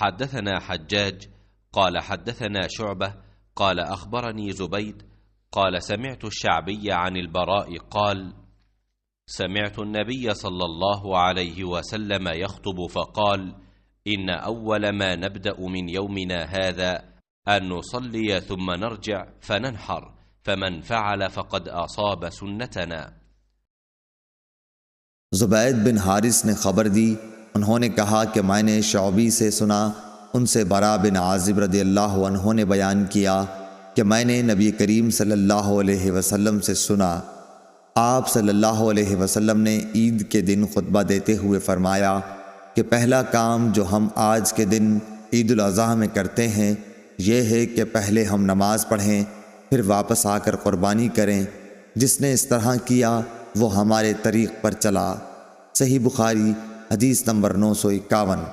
حدثنا حجاج قال حدثنا شعبة قال أخبرني زبيد قال سمعت الشعبي عن البراء قال سمعت النبي صلى الله عليه وسلم يخطب فقال إن أول ما نبدأ من يومنا هذا أن نصلي ثم نرجع فننحر فمن فعل فقد أصاب سنتنا۔ زبید بن حارث نے خبر دی، انہوں نے کہا کہ میں نے شعبی سے سنا، ان سے برا بن عازب رضی اللہ عنہ نے بیان کیا کہ میں نے نبی کریم صلی اللہ علیہ وسلم سے سنا، آپ صلی اللہ علیہ وسلم نے عید کے دن خطبہ دیتے ہوئے فرمایا کہ پہلا کام جو ہم آج کے دن عید الاضحیٰ میں کرتے ہیں یہ ہے کہ پہلے ہم نماز پڑھیں، پھر واپس آ کر قربانی کریں۔ جس نے اس طرح کیا وہ ہمارے طریق پر چلا۔ صحیح بخاری حدیث نمبر 951۔